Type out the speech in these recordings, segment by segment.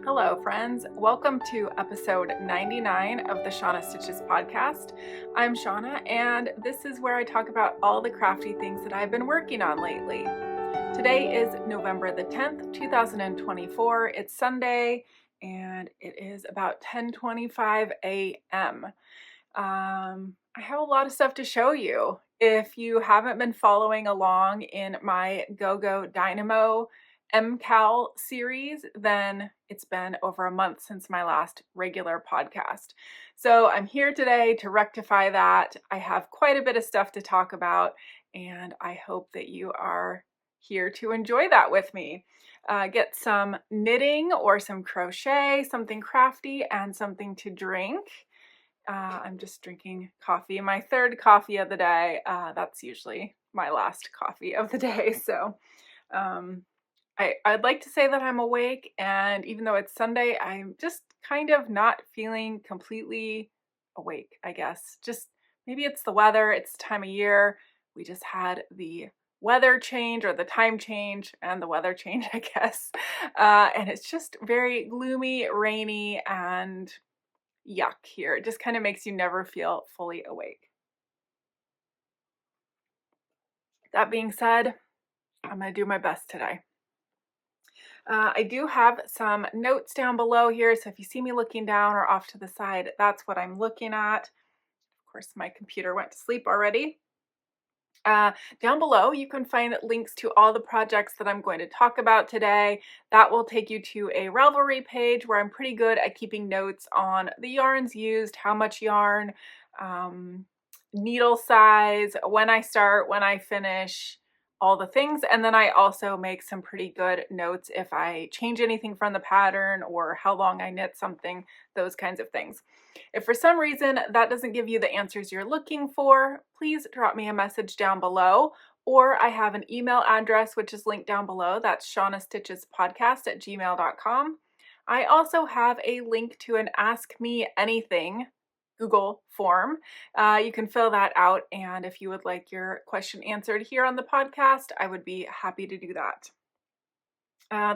Hello friends, welcome to episode 99 of the Shauna Stitches Podcast. I'm Shauna and this is where I talk about all the crafty things that I've been working on lately. Today is November the 10th, 2024. It's Sunday and it is about 10:25 a.m. I have a lot of stuff to show you. If you haven't been following along in my Go Dynamo Cowl series, then it's been over a month since my last regular podcast. So I'm here today to rectify that. I have quite a bit of stuff to talk about, and I hope that you are here to enjoy that with me. Get some knitting or some crochet, something crafty, and something to drink. I'm just drinking coffee, my third coffee of the day. That's usually my last coffee of the day. So I'd like to say that I'm awake, and even though it's Sunday, I'm just kind of not feeling completely awake, I guess. Just maybe it's the weather, it's the time of year. We just had the weather change, or the time change and the weather change, I guess. And it's just very gloomy, rainy, and yuck here. It just kind of makes you never feel fully awake. That being said, I'm going to do my best today. I do have some notes down below here, so if you see me looking down or off to the side, that's what I'm looking at. Of course, my computer went to sleep already. Down below, you can find links to all the projects that I'm going to talk about today. That will take you to a Ravelry page where I'm pretty good at keeping notes on the yarns used, how much yarn, needle size, when I start, when I finish, all the things. And then I also make some pretty good notes if I change anything from the pattern or how long I knit something, those kinds of things. If for some reason that doesn't give you the answers you're looking for, please drop me a message down below, or I have an email address which is linked down below. That's shaunastitchespodcast@gmail.com. I also have a link to an Ask Me Anything Google form. You can fill that out, and if you would like your question answered here on the podcast, I would be happy to do that.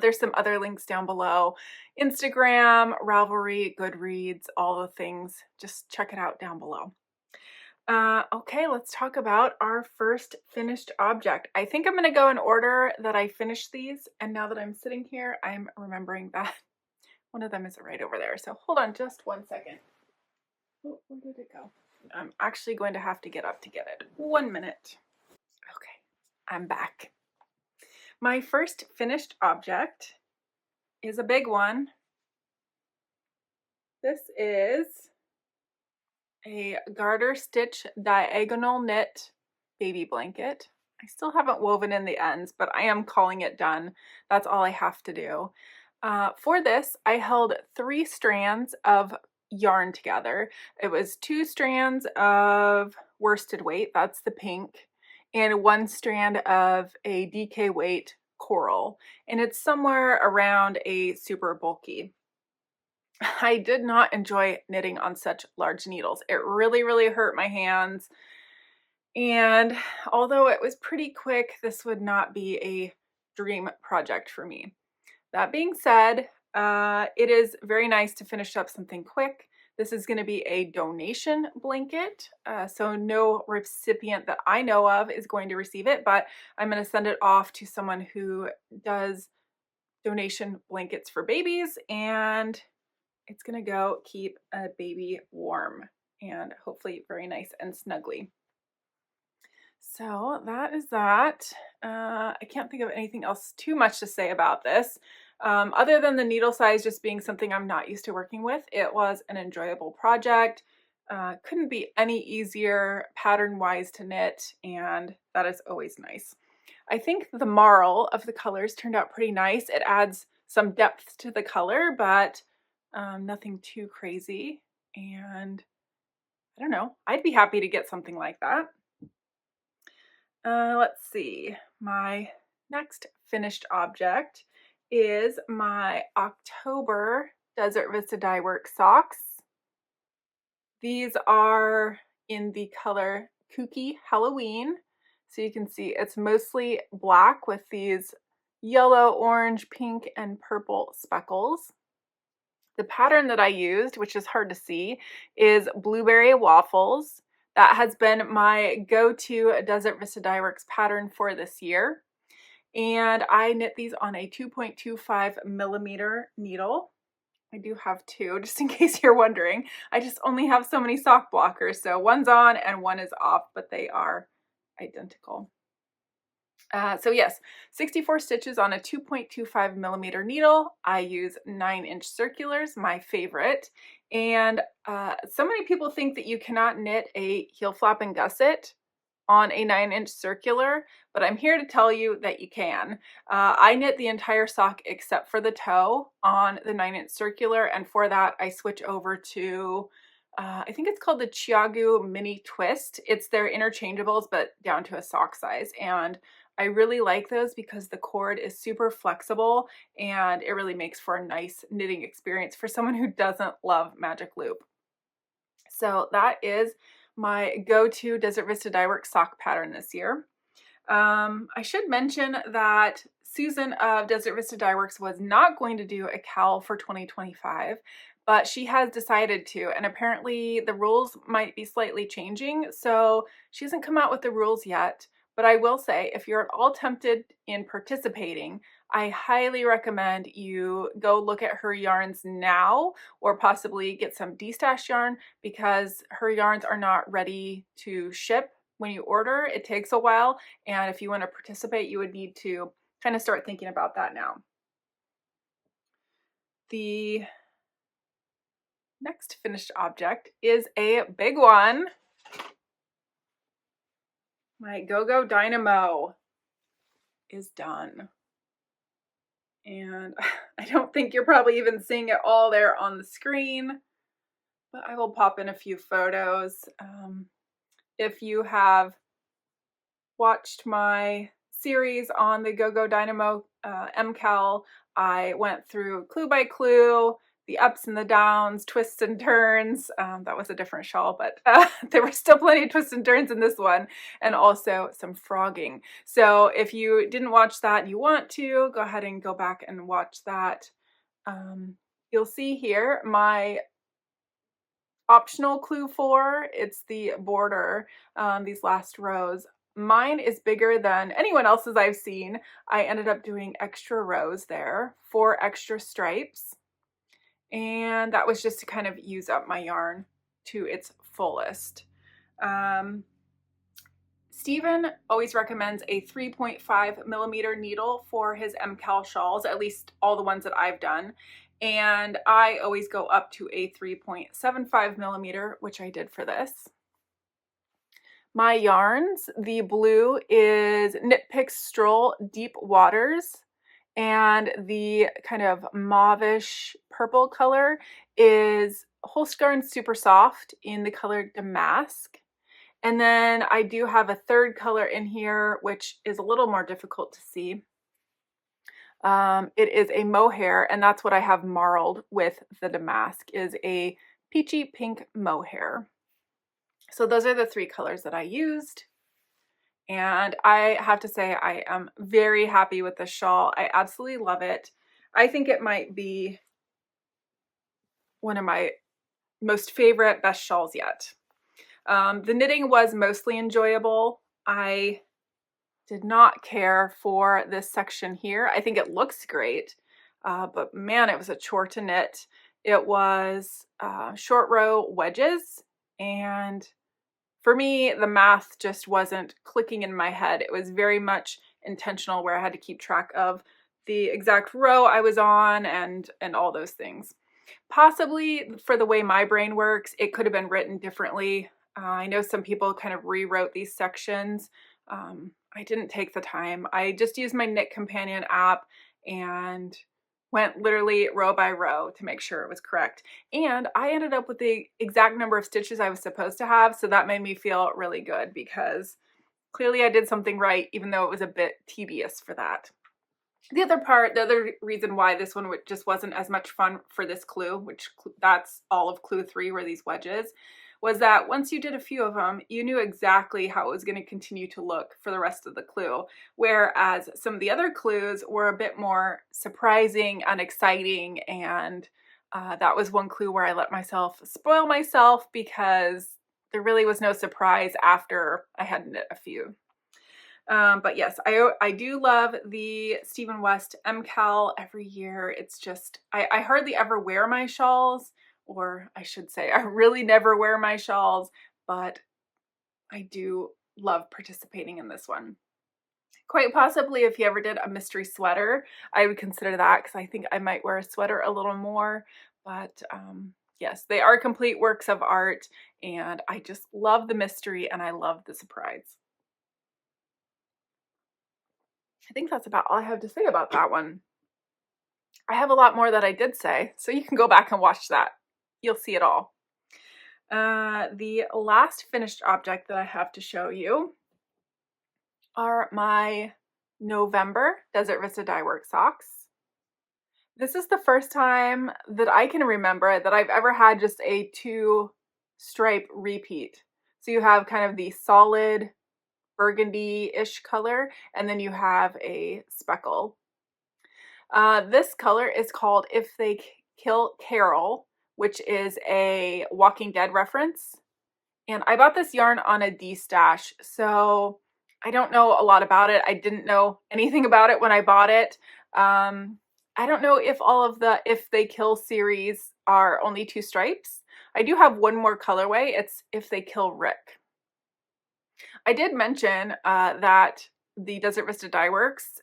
There's some other links down below. Instagram, Ravelry, Goodreads, all the things. Just check it out down below. Okay, let's talk about our first finished object. I think I'm going to go in order that I finished these, and now that I'm sitting here, I'm remembering that one of them is right over there. So hold on just one second. Oh, where did it go? I'm actually going to have to get up to get it. 1 minute. Okay, I'm back. My first finished object is a big one. This is a garter stitch diagonal knit baby blanket. I still haven't woven in the ends, but I am calling it done. That's all I have to do. For this, I held 3 strands of yarn together. It was 2 strands of worsted weight, that's the pink, and 1 strand of a DK weight coral, and it's somewhere around a super bulky. I did not enjoy knitting on such large needles. It really hurt my hands, and although it was pretty quick, this would not be a dream project for me. That being said, it is very nice to finish up something quick. This is going to be a donation blanket, so no recipient that I know of is going to receive it, but I'm going to send it off to someone who does donation blankets for babies, and it's going to go keep a baby warm and hopefully very nice and snuggly. So that is that. I can't think of anything else too much to say about this. Other than the needle size just being something I'm not used to working with, it was an enjoyable project. Couldn't be any easier pattern-wise to knit, and that is always nice. I think the marl of the colors turned out pretty nice. It adds some depth to the color, but nothing too crazy. And I don't know, I'd be happy to get something like that. Let's see, my next finished object is my October Desert Vista Dyeworks socks. These are in the color Kooky Halloween. So you can see it's mostly black with these yellow, orange, pink, and purple speckles. The pattern that I used, which is hard to see, is Blueberry Waffles. That has been my go-to Desert Vista Dyeworks pattern for this year. And I knit these on a 2.25 millimeter needle. I do have two, just in case you're wondering. I just only have so many sock blockers, so one's on and one is off, but they are identical. So yes, 64 stitches on a 2.25 millimeter needle. I use 9-inch circulars, my favorite. And so many people think that you cannot knit a heel flap and gusset on a 9-inch circular, but I'm here to tell you that you can. I knit the entire sock except for the toe on the 9-inch circular, and for that I switch over to I think it's called the Chiagu Mini Twist. It's their interchangeables, but down to a sock size, and I really like those because the cord is super flexible and it really makes for a nice knitting experience for someone who doesn't love magic loop. So that is my go-to Desert Vista Dyeworks sock pattern this year. I should mention that Susan of Desert Vista Dyeworks was not going to do a cowl for 2025, but she has decided to, and apparently the rules might be slightly changing, so she hasn't come out with the rules yet. But I will say, if you're at all tempted in participating, I highly recommend you go look at her yarns now, or possibly get some D-stash yarn, because her yarns are not ready to ship when you order. It takes a while, and if you want to participate, you would need to kind of start thinking about that now. The next finished object is a big one. My Go Dynamo is done. And I don't think you're probably even seeing it all there on the screen, but I will pop in a few photos. If you have watched my series on the Go Dynamo MCal, I went through clue by clue, the ups and the downs, twists and turns. That was a different shawl, but there were still plenty of twists and turns in this one, and also some frogging. So if you didn't watch that and you want to, go ahead and go back and watch that. You'll see here my optional clue 4. It's the border, these last rows. Mine is bigger than anyone else's I've seen. I ended up doing extra rows there, 4 extra stripes. And that was just to kind of use up my yarn to its fullest. Stephen always recommends a 3.5 millimeter needle for his MCal shawls, at least all the ones that I've done. And I always go up to a 3.75 millimeter, which I did for this. My yarns, the blue is Picks Stroll Deep Waters, and the kind of mauvish purple color is Holst Garn Supersoft in the color Damask. And then I do have a third color in here, which is a little more difficult to see. It is a mohair, and that's what I have marled with the Damask, is a peachy pink mohair. So those are the 3 colors that I used. And I have to say, I am very happy with this shawl. I absolutely love it. I think it might be one of my most favorite, best shawls yet. The knitting was mostly enjoyable. I did not care for this section here. I think it looks great, but man, it was a chore to knit. It was short row wedges, and for me, the math just wasn't clicking in my head. It was very much intentional, where I had to keep track of the exact row I was on and all those things. Possibly for the way my brain works, it could have been written differently. I know some people kind of rewrote these sections. I didn't take the time. I just used my Knit Companion app and went literally row by row to make sure it was correct. And I ended up with the exact number of stitches I was supposed to have, so that made me feel really good, because clearly I did something right, even though it was a bit tedious for that. The other reason why this one just wasn't as much fun for this clue, which that's all of clue 3 were these wedges, was that once you did a few of them, you knew exactly how it was going to continue to look for the rest of the clue. Whereas some of the other clues were a bit more surprising and exciting, and That was one clue where I let myself spoil myself because there really was no surprise after I had knit a few. But yes, I do love the Stephen West Cowl every year. It's just, I hardly ever wear my shawls, or I should say I really never wear my shawls, but I do love participating in this one. Quite possibly if you ever did a mystery sweater, I would consider that because I think I might wear a sweater a little more. But yes, they are complete works of art, and I just love the mystery and I love the surprise. I think that's about all I have to say about that one. I have a lot more that I did say, so you can go back and watch that. You'll see it all. The last finished object that I have to show you are my November Desert Vista Dyeworks socks. This is the first time that I can remember that I've ever had just a 2-stripe repeat. So you have kind of the solid burgundy-ish color, and then you have a speckle. This color is called If They Kill Carol, which is a Walking Dead reference. And I bought this yarn on a D-stash, so I don't know a lot about it. I didn't know anything about it when I bought it. I don't know if all of the If They Kill series are only 2 stripes. I do have one more colorway. It's If They Kill Rick. I did mention that the Desert Vista Dyeworks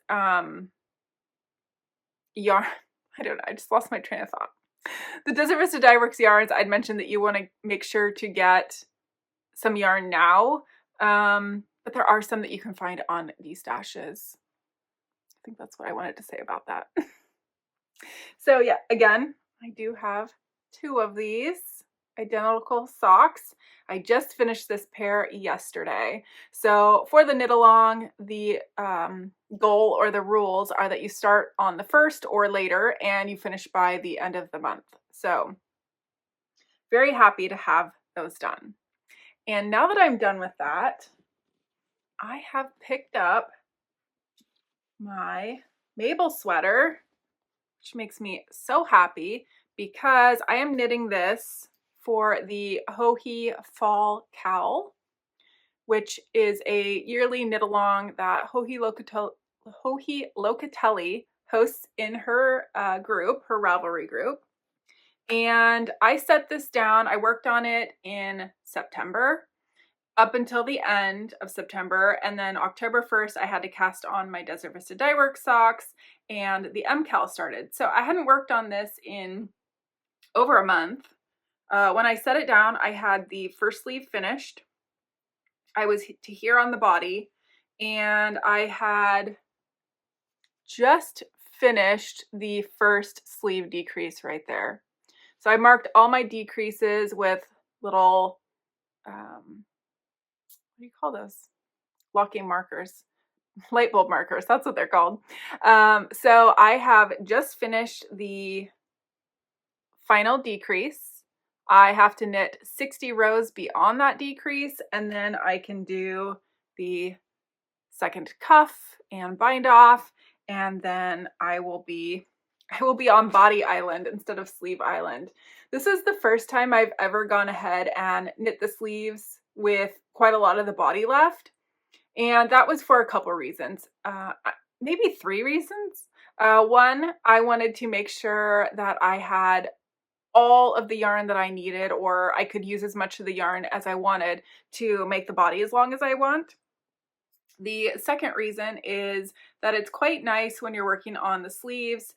yarn, I don't know, I just lost my train of thought. The Desert Vista Dyeworks yarns, I'd mentioned that you want to make sure to get some yarn now, but there are some that you can find on these stashes. I think that's what I wanted to say about that. So yeah, again, I do have 2 of these identical socks. I just finished this pair yesterday. So for the knit along, the goal or the rules are that you start on the 1st or later and you finish by the end of the month. So very happy to have those done. And now that I'm done with that, I have picked up my Mabel sweater, which makes me so happy because I am knitting this for the Hohi Fall Cowl, which is a yearly knit along that Hohi Locatelli hosts in her group, her Ravelry group. And I set this down. I worked on it in September up until the end of September, and then October 1st I had to cast on my Desert Vista Dyeworks socks and the Cowl started. So I hadn't worked on this in over a month. When I set it down, I had the first sleeve finished. I was to here on the body, and I had just finished the first sleeve decrease right there. So I marked all my decreases with little, what do you call those? Locking markers. Light bulb markers, that's what they're called. So I have just finished the final decrease. I have to knit 60 rows beyond that decrease, and then I can do the second cuff and bind off, and then I will be on body island instead of sleeve island. This is the first time I've ever gone ahead and knit the sleeves with quite a lot of the body left, and that was for a couple reasons, maybe 3 reasons. One, I wanted to make sure that I had all of the yarn that I needed, or I could use as much of the yarn as I wanted to make the body as long as I want. The second reason is that it's quite nice when you're working on the sleeves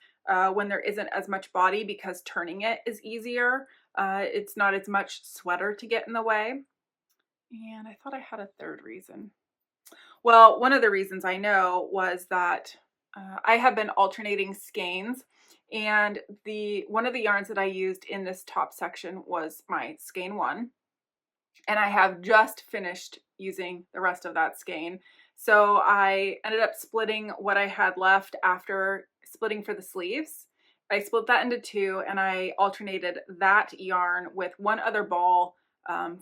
when there isn't as much body, because turning it is easier. It's not as much sweater to get in the way. And I thought I had a third reason. Well, one of the reasons I know was that I have been alternating skeins, and one of the yarns that I used in this top section was my Skein 1, and I have just finished using the rest of that skein. So I ended up splitting what I had left after splitting for the sleeves. I split that into 2, and I alternated that yarn with one other ball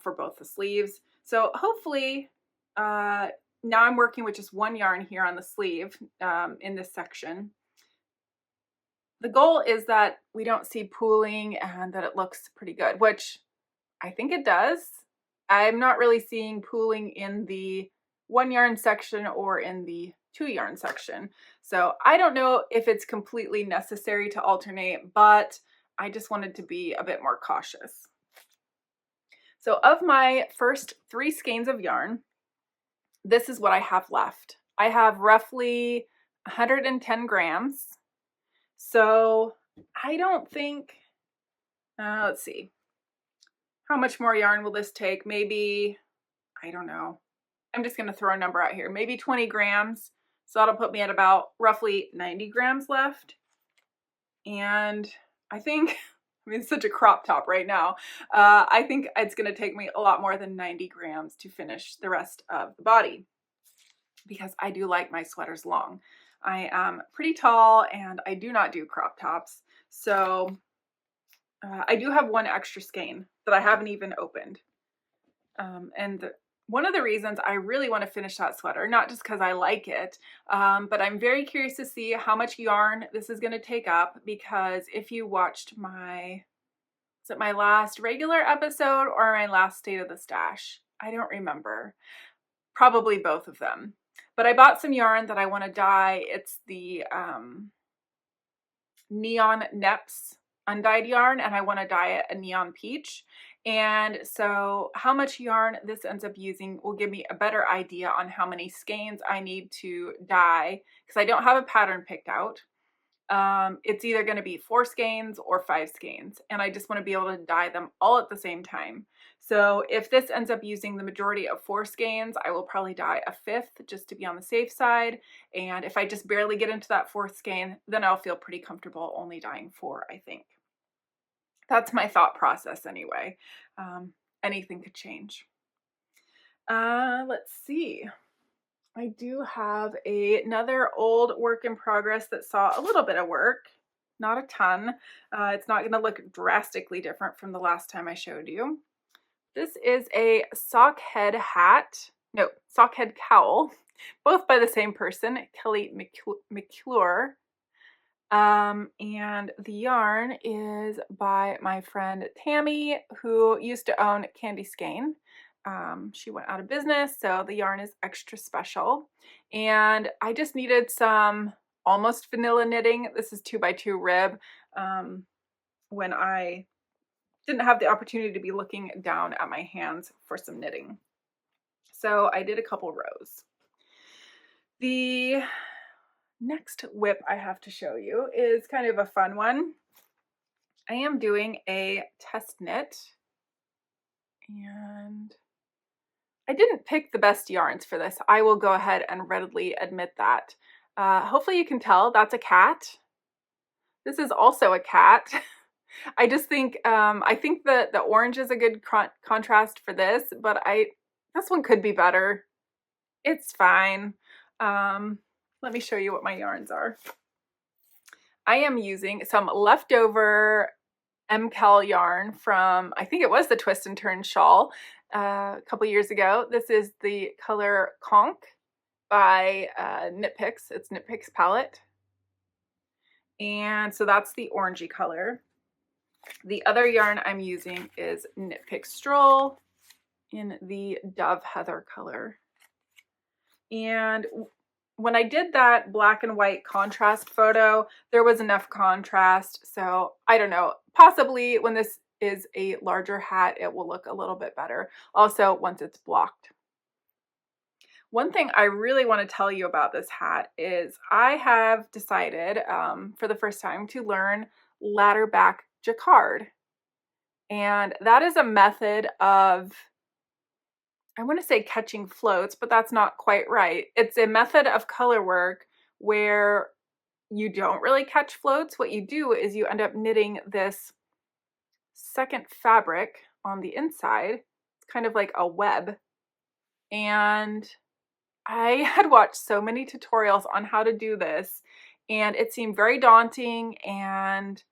for both the sleeves. So hopefully now I'm working with just one yarn here on the sleeve in this section. the goal is that we don't see pooling and that it looks pretty good, which I think it does. I'm not really seeing pooling in the 1 yarn section or in the 2 yarn section. So I don't know if it's completely necessary to alternate, but I just wanted to be a bit more cautious. So of my first 3 skeins of yarn, this is what I have left. I have roughly 110 grams. So I don't think, let's see, how much more yarn will this take? Maybe, I don't know. I'm just going to throw a number out here. Maybe 20 grams. So that'll put me at about roughly 90 grams left. And I think, I mean, it's such a crop top right now. I think it's going to take me a lot more than 90 grams to finish the rest of the body, because I do like my sweaters long. I am pretty tall and I do not do crop tops. So I do have 1 extra skein that I haven't even opened. And one of the reasons I really want to finish that sweater, not just because I like it, but I'm very curious to see how much yarn this is going to take up, because if you watched my, was it my last regular episode or my last State of the Stash? I don't remember. Probably both of them. But I bought some yarn that I want to dye. It's the Neon Neps undyed yarn, and I want to dye it a neon peach. And so how much yarn this ends up using will give me a better idea on how many skeins I need to dye, because I don't have a pattern picked out. It's either going to be 4 skeins or 5 skeins, and I just want to be able to dye them all at the same time. So if this ends up using the majority of 4 skeins, I will probably dye a 5th just to be on the safe side. And if I just barely get into that 4th skein, then I'll feel pretty comfortable only dyeing 4, I think. That's my thought process anyway. Anything could change. Let's see. I do have another old work in progress that saw a little bit of work, not a ton. It's not going to look drastically different from the last time I showed you. This is a Sockhead hat, no, Sockhead cowl, both by the same person, Kelly McClure. And the yarn is by my friend Tammy, who used to own Candy Skein. She went out of business, so the yarn is extra special. And I just needed some almost vanilla knitting. This is 2x2 rib. When I didn't have the opportunity to be looking down at my hands for some knitting. So I did a couple rows. The next whip I have to show you is kind of a fun one. I am doing a test knit, and I didn't pick the best yarns for this. I will go ahead and readily admit that. Hopefully you can tell that's a cat. This is also a cat. I just think, I think that the orange is a good contrast for this, but this one could be better. It's fine. Let me show you what my yarns are. I am using some leftover MCal yarn from, I think it was the Twist and Turn shawl a couple years ago. This is the color Conch by Knit Picks. It's Knit Picks palette. And so that's the orangey color. The other yarn I'm using is Knit Picks Stroll in the Dove Heather color. And when I did that black and white contrast photo, there was enough contrast. So I don't know, possibly when this is a larger hat, it will look a little bit better. Also, once it's blocked. One thing I really want to tell you about this hat is I have decided for the first time to learn ladder back jacquard. And that is a method of, I want to say catching floats, but that's not quite right. It's a method of color work where you don't really catch floats. What you do is you end up knitting this second fabric on the inside. It's kind of like a web. And I had watched so many tutorials on how to do this, and it seemed very daunting, and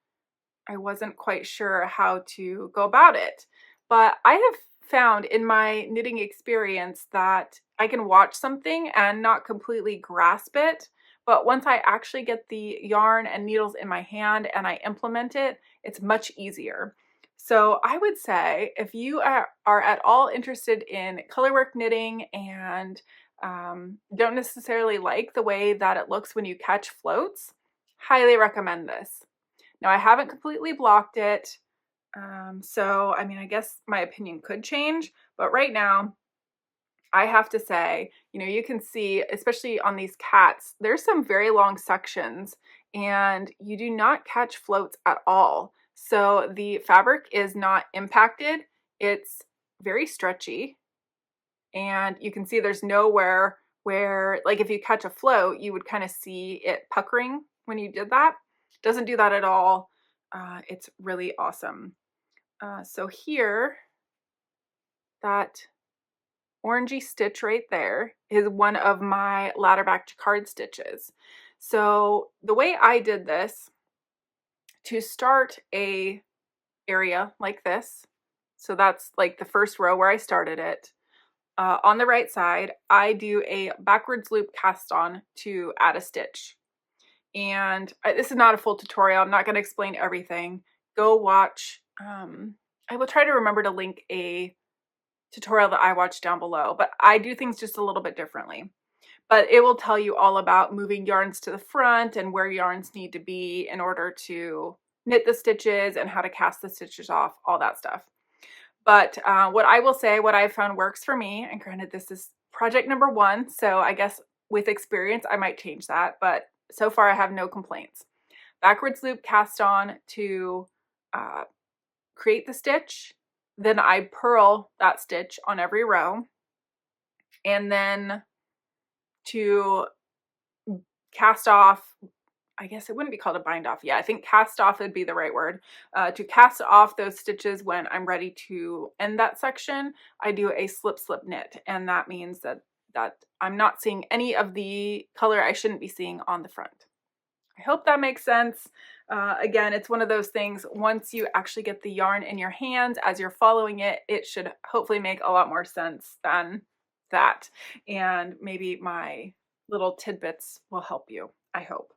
I wasn't quite sure how to go about it. But I have found in my knitting experience that I can watch something and not completely grasp it, but once I actually get the yarn and needles in my hand and I implement it, it's much easier. So I would say if you are at all interested in colorwork knitting and don't necessarily like the way that it looks when you catch floats, highly recommend this. Now I haven't completely blocked it, so I mean, I guess my opinion could change, but right now I have to say, you can see, especially on these cats, there's some very long sections and you do not catch floats at all. So the fabric is not impacted. It's very stretchy, and you can see there's nowhere where, like, if you catch a float, you would kind of see it puckering when you did that. Doesn't do that at all. It's really awesome. So here, that orangey stitch right there is one of my ladder back jacquard stitches. So the way I did this, to start a area like this, so that's like the first row where I started it, on the right side, I do a backwards loop cast on to add a stitch. And this is not a full tutorial. I'm not going to explain everything. Go watch. I will try to remember to link a tutorial that I watched down below, but I do things just a little bit differently. But it will tell you all about moving yarns to the front and where yarns need to be in order to knit the stitches and how to cast the stitches off, all that stuff. But what I will say, what I've found works for me, and granted this is project number 1, so I guess with experience I might change that, but so far I have no complaints. Backwards loop cast on to create the stitch, then I purl that stitch on every row, and then to cast off, I guess it wouldn't be called a bind off. Yeah, I think cast off would be the right word. To cast off those stitches when I'm ready to end that section, I do a slip knit, and that means that I'm not seeing any of the color I shouldn't be seeing on the front. I hope that makes sense. Again, it's one of those things, once you actually get the yarn in your hands as you're following it, it should hopefully make a lot more sense than that. And maybe my little tidbits will help you, I hope.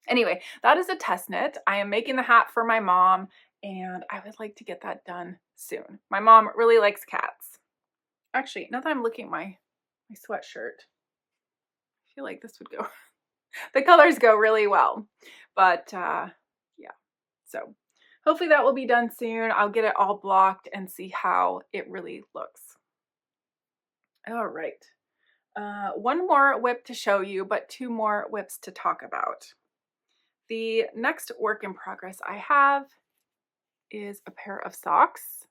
Anyway, that is a test knit. I am making the hat for my mom, and I would like to get that done soon. My mom really likes cats. Actually, now that I'm looking at my sweatshirt, I feel like this would go, the colors go really well. But yeah, so hopefully that will be done soon. I'll get it all blocked and see how it really looks. All right. One more whip to show you, but 2 more whips to talk about. The next work in progress I have is a pair of socks.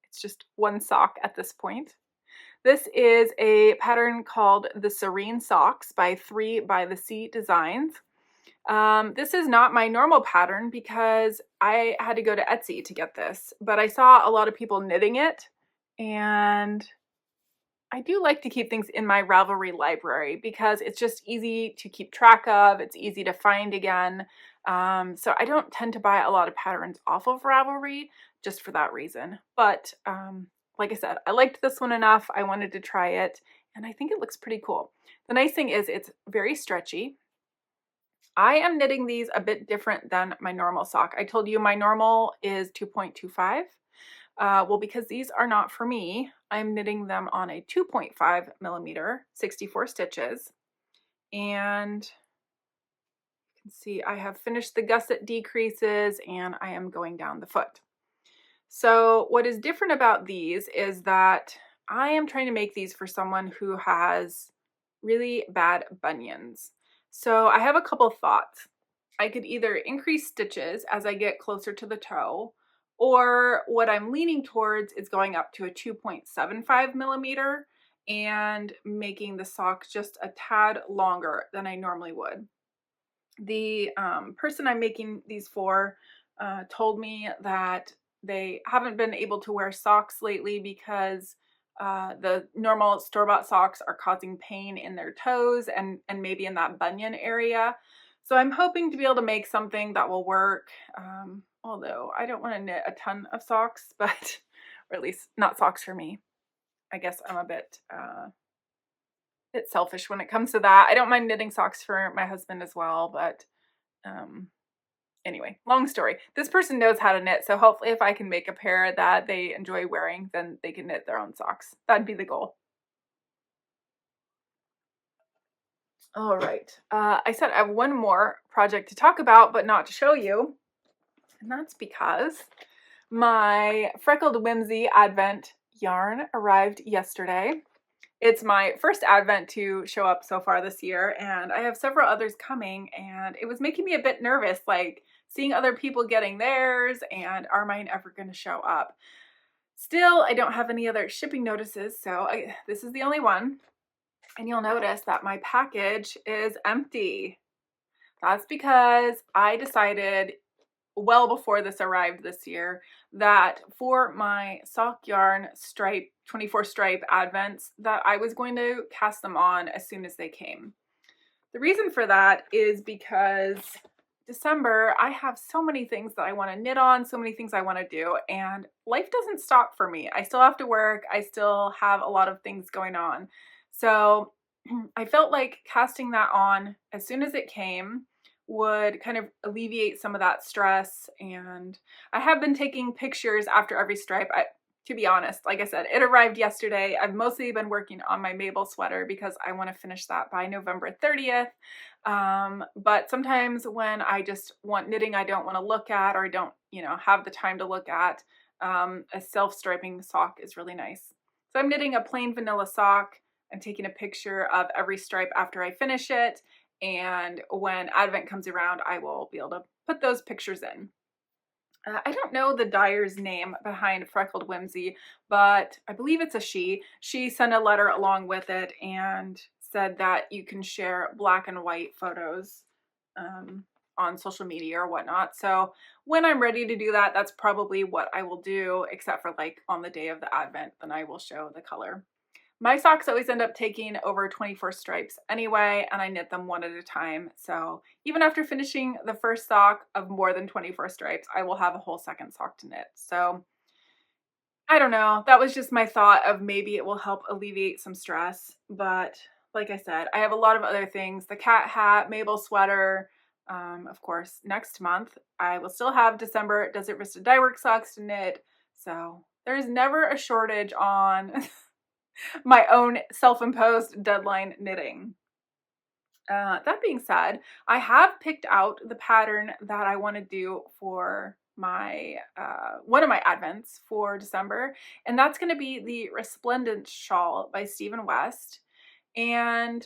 It's just one sock at this point. This is a pattern called the Serene Socks by 3 by the Sea Designs. This is not my normal pattern because I had to go to Etsy to get this, but I saw a lot of people knitting it, and I do like to keep things in my Ravelry library because it's just easy to keep track of. It's easy to find again. So I don't tend to buy a lot of patterns off of Ravelry just for that reason. But like I said, I liked this one enough. I wanted to try it, and I think it looks pretty cool. The nice thing is it's very stretchy. I am knitting these a bit different than my normal sock. I told you my normal is 2.25. Well, because these are not for me, I'm knitting them on a 2.5 millimeter, 64 stitches. And you can see I have finished the gusset decreases and I am going down the foot. So what is different about these is that I am trying to make these for someone who has really bad bunions. So I have a couple thoughts. I could either increase stitches as I get closer to the toe, or what I'm leaning towards is going up to a 2.75 millimeter and making the sock just a tad longer than I normally would. The person I'm making these for told me that they haven't been able to wear socks lately because the normal store-bought socks are causing pain in their toes and maybe in that bunion area. So I'm hoping to be able to make something that will work. Although I don't want to knit a ton of socks, but, or at least not socks for me. I guess I'm a bit bit selfish when it comes to that. I don't mind knitting socks for my husband as well, but anyway, long story. This person knows how to knit, so hopefully if I can make a pair that they enjoy wearing, then they can knit their own socks. That'd be the goal. All right. I said I have one more project to talk about, but not to show you. And that's because my Freckled Whimsy Advent yarn arrived yesterday. It's my first Advent to show up so far this year, and I have several others coming, and it was making me a bit nervous, like seeing other people getting theirs, and are mine ever going to show up? Still, I don't have any other shipping notices, so this is the only one. And you'll notice that my package is empty. That's because I decided well before this arrived this year that for my sock yarn stripe 24 stripe advents that I was going to cast them on as soon as they came. The reason for that is because December I have so many things that I want to knit on, so many things I want to do, and life doesn't stop for me. I still have to work, I still have a lot of things going on. So I felt like casting that on as soon as it came would kind of alleviate some of that stress. And I have been taking pictures after every stripe. To be honest, like I said, it arrived yesterday. I've mostly been working on my Mabel sweater because I want to finish that by November 30th. But sometimes when I just want knitting I don't want to look at, or I don't, have the time to look at, a self-striping sock is really nice. So I'm knitting a plain vanilla sock. I'm taking a picture of every stripe after I finish it. And when Advent comes around, I will be able to put those pictures in. I don't know the dyer's name behind Freckled Whimsy, but I believe it's a she. She sent a letter along with it and said that you can share black and white photos on social media or whatnot. So when I'm ready to do that, that's probably what I will do, except for like on the day of the Advent, then I will show the color. My socks always end up taking over 24 stripes anyway, and I knit them one at a time. So even after finishing the first sock of more than 24 stripes, I will have a whole second sock to knit. So I don't know. That was just my thought of maybe it will help alleviate some stress. But like I said, I have a lot of other things. The cat hat, Mabel sweater. Of course, next month, I will still have December Desert Vista Dyeworks socks to knit. So there's never a shortage on my own self-imposed deadline knitting. That being said, I have picked out the pattern that I want to do for my one of my advents for December, and that's going to be the Resplendent Shawl by Stephen West. And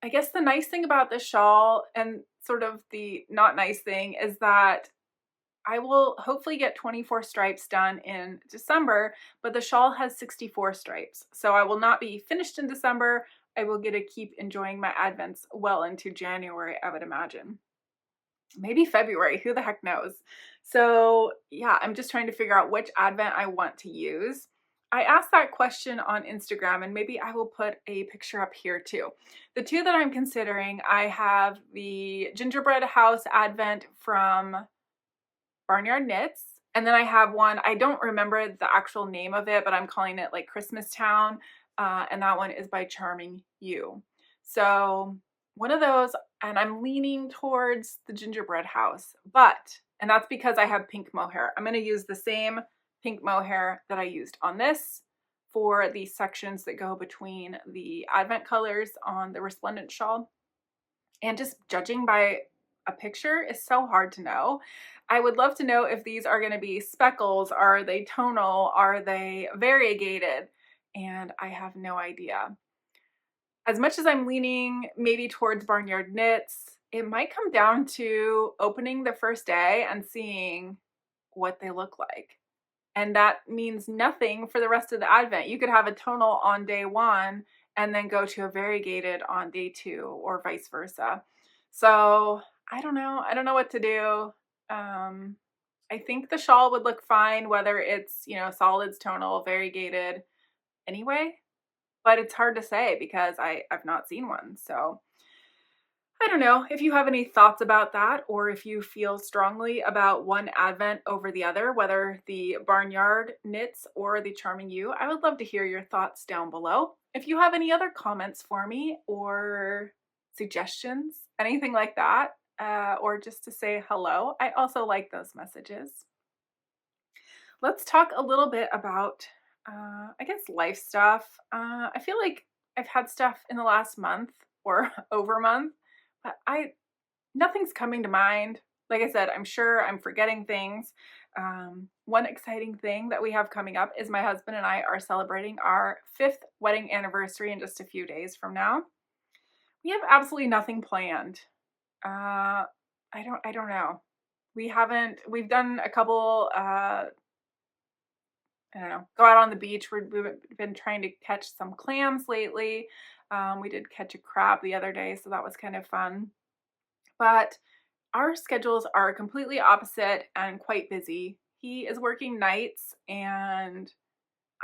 I guess the nice thing about this shawl, and sort of the not nice thing, is that I will hopefully get 24 stripes done in December, but the shawl has 64 stripes. So I will not be finished in December. I will get to keep enjoying my advents well into January, I would imagine. Maybe February, who the heck knows? So yeah, I'm just trying to figure out which advent I want to use. I asked that question on Instagram, and maybe I will put a picture up here too. The two that I'm considering, I have the Gingerbread House Advent from Barnyard Knits, and then I have one, I don't remember the actual name of it, but I'm calling it like Christmas Town, and that one is by Charming You. So one of those, and I'm leaning towards the Gingerbread House, and that's because I have pink mohair. I'm going to use the same pink mohair that I used on this for the sections that go between the Advent colors on the Resplendent shawl. And just judging by a picture is so hard to know. I would love to know if these are going to be speckles, are they tonal, are they variegated, and I have no idea. As much as I'm leaning maybe towards Barnyard Knits, it might come down to opening the first day and seeing what they look like. And that means nothing for the rest of the Advent. You could have a tonal on day one and then go to a variegated on day two, or vice versa. So I don't know. I don't know what to do. I think the shawl would look fine, whether it's, solids, tonal, variegated anyway, but it's hard to say because I've not seen one. So I don't know if you have any thoughts about that, or if you feel strongly about one Advent over the other, whether the Barnyard Knits or the Charming You. I would love to hear your thoughts down below. If you have any other comments for me or suggestions, anything like that, or just to say hello, I also like those messages. Let's talk a little bit about, I guess, life stuff. I feel like I've had stuff in the last month or over a month, but nothing's coming to mind. Like I said, I'm sure I'm forgetting things. One exciting thing that we have coming up is my husband and I are celebrating our 5th wedding anniversary in just a few days from now. We have absolutely nothing planned. I don't know. We've done a couple, I don't know, go out on the beach. We've been trying to catch some clams lately. We did catch a crab the other day, so that was kind of fun. But our schedules are completely opposite and quite busy. He is working nights and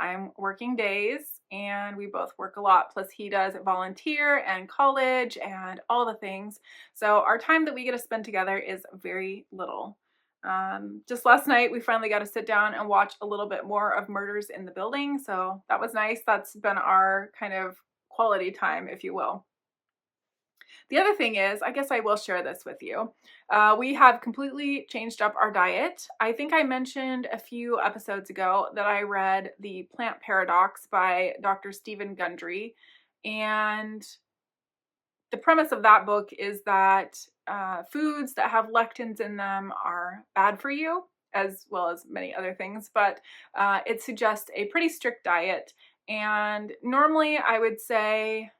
I'm working days, and we both work a lot. Plus he does volunteer and college and all the things. So our time that we get to spend together is very little. Just last night, we finally got to sit down and watch a little bit more of Murders in the Building. So that was nice. That's been our kind of quality time, if you will. The other thing is, I guess I will share this with you. We have completely changed up our diet. I think I mentioned a few episodes ago that I read The Plant Paradox by Dr. Stephen Gundry. And the premise of that book is that foods that have lectins in them are bad for you, as well as many other things. But it suggests a pretty strict diet. And normally I would say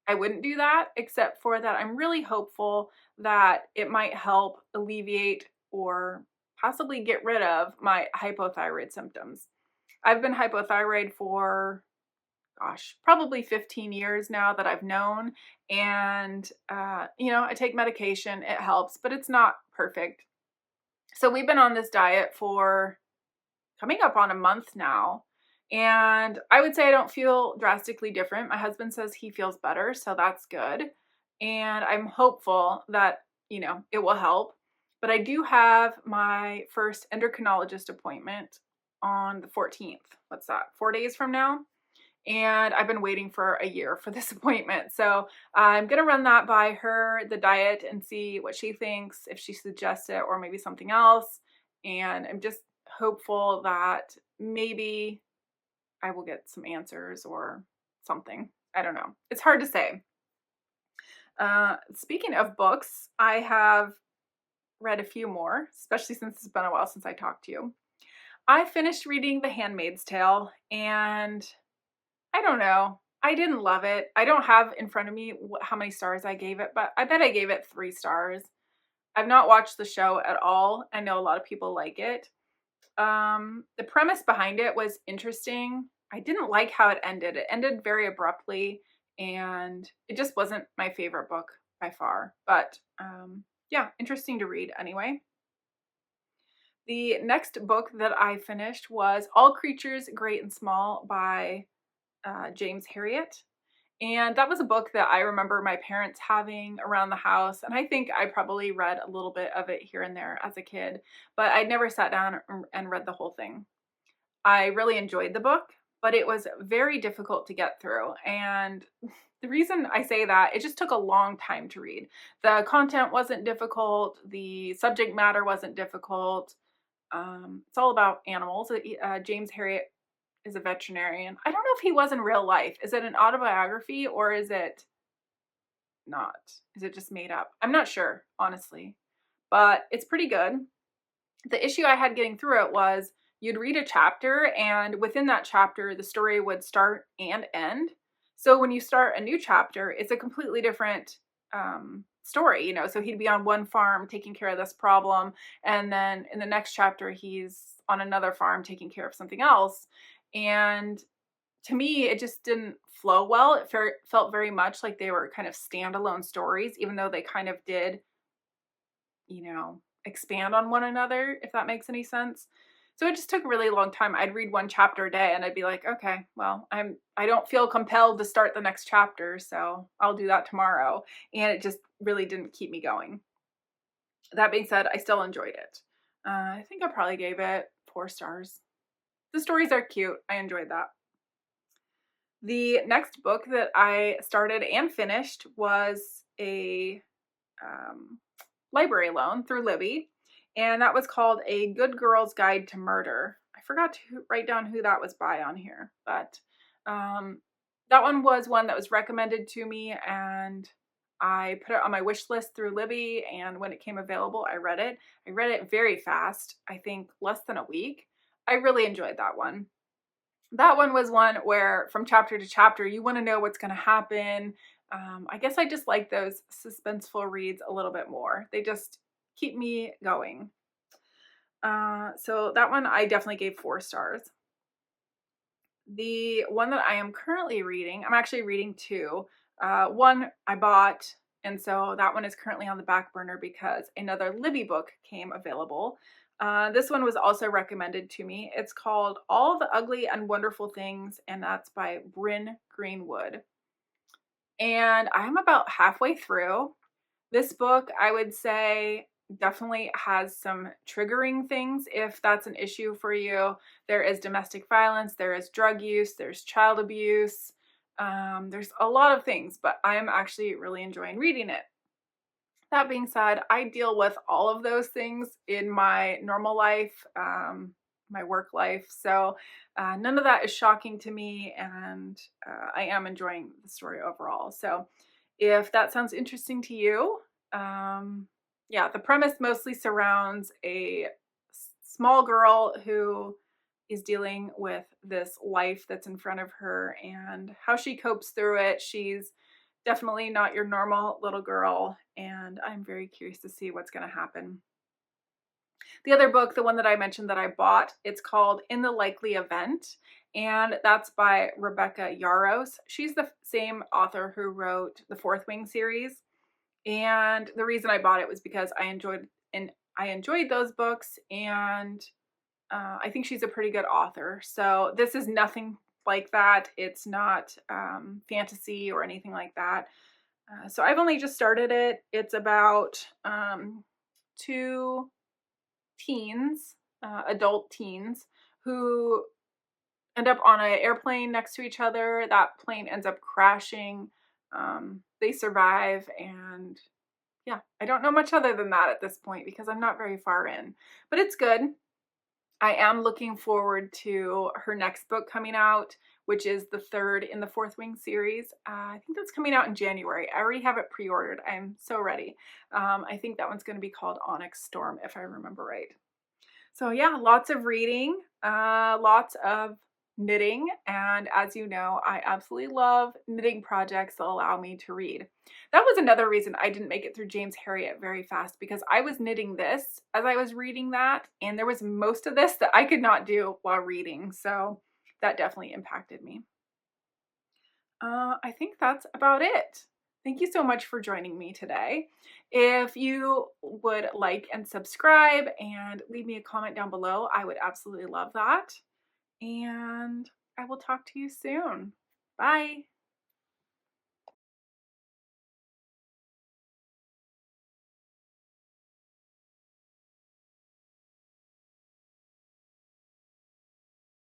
I wouldn't do that, except for that I'm really hopeful that it might help alleviate or possibly get rid of my hypothyroid symptoms. I've been hypothyroid for, probably 15 years now that I've known. And, I take medication, it helps, but it's not perfect. So we've been on this diet for coming up on a month now. And I would say I don't feel drastically different. My husband says he feels better, so that's good. And I'm hopeful that, it will help. But I do have my first endocrinologist appointment on the 14th. What's that? 4 days from now? And I've been waiting for a year for this appointment. So I'm going to run that by her, the diet, and see what she thinks, if she suggests it or maybe something else. And I'm just hopeful that maybe I will get some answers or something. I don't know. It's hard to say. Speaking of books, I have read a few more, especially since it's been a while since I talked to you. I finished reading The Handmaid's Tale, and I don't know. I didn't love it. I don't have in front of me how many stars I gave it, but I bet I gave it 3 stars. I've not watched the show at all. I know a lot of people like it. The premise behind it was interesting. I didn't like how it ended. It ended very abruptly, and it just wasn't my favorite book by far. But interesting to read anyway. The next book that I finished was All Creatures Great and Small by James Herriot. And that was a book that I remember my parents having around the house. And I think I probably read a little bit of it here and there as a kid, but I'd never sat down and read the whole thing. I really enjoyed the book, but it was very difficult to get through. And the reason I say that, it just took a long time to read. The content wasn't difficult. The subject matter wasn't difficult. It's all about animals. James Herriot is a veterinarian. I don't know if he was in real life. Is it an autobiography or is it not? Is it just made up? I'm not sure, honestly, but it's pretty good. The issue I had getting through it was you'd read a chapter, and within that chapter, the story would start and end. So when you start a new chapter, it's a completely different story, So he'd be on one farm taking care of this problem, and then in the next chapter, he's on another farm taking care of something else. And to me, it just didn't flow well. It felt very much like they were kind of standalone stories, even though they kind of did, expand on one another, if that makes any sense. So it just took a really long time. I'd read one chapter a day and I'd be like, okay, well, I don't feel compelled to start the next chapter, so I'll do that tomorrow. And it just really didn't keep me going. That being said, I still enjoyed it. I think I probably gave it 4 stars. The stories are cute. I enjoyed that. The next book that I started and finished was a library loan through Libby, and that was called A Good Girl's Guide to Murder. I forgot to write down who that was by on here, but that one was one that was recommended to me, and I put it on my wish list through Libby, and when it came available, I read it. I read it very fast, I think less than a week. I really enjoyed that one. That one was one where from chapter to chapter, you want to know what's going to happen. I guess I just like those suspenseful reads a little bit more. They just keep me going. So that one I definitely gave 4 stars. The one that I am currently reading, I'm actually reading 2. One I bought, and so that one is currently on the back burner because another Libby book came available. This one was also recommended to me. It's called All the Ugly and Wonderful Things, and that's by Bryn Greenwood. And I'm about halfway through. This book, I would say, definitely has some triggering things if that's an issue for you. There is domestic violence, there is drug use, there's child abuse, there's a lot of things, but I am actually really enjoying reading it. That being said, I deal with all of those things in my normal life, my work life, so none of that is shocking to me, and I am enjoying the story overall. So if that sounds interesting to you, yeah, the premise mostly surrounds a small girl who is dealing with this life that's in front of her and how she copes through it. She's definitely not your normal little girl, and I'm very curious to see what's going to happen. The other book, the one that I mentioned that I bought, it's called In the Likely Event, and that's by Rebecca Yarros. She's the same author who wrote the Fourth Wing series, and the reason I bought it was because I enjoyed those books, and I think she's a pretty good author. So this is nothing like that. It's not fantasy or anything like that. So I've only just started it. It's about 2 teens, adult teens, who end up on an airplane next to each other. That plane ends up crashing. They survive, and yeah, I don't know much other than that at this point because I'm not very far in, but it's good. I am looking forward to her next book coming out, which is the 3rd in the Fourth Wing series. I think that's coming out in January. I already have it pre-ordered. I'm so ready. I think that one's going to be called Onyx Storm, if I remember right. So yeah, lots of reading, lots of knitting, and as you know, I absolutely love knitting projects that allow me to read. That was another reason I didn't make it through James Herriot very fast, because I was knitting this as I was reading that, and there was most of this that I could not do while reading, so that definitely impacted me. I think that's about it. Thank you so much for joining me today. If you would like and subscribe and leave me a comment down below, I would absolutely love that. And I will talk to you soon. Bye.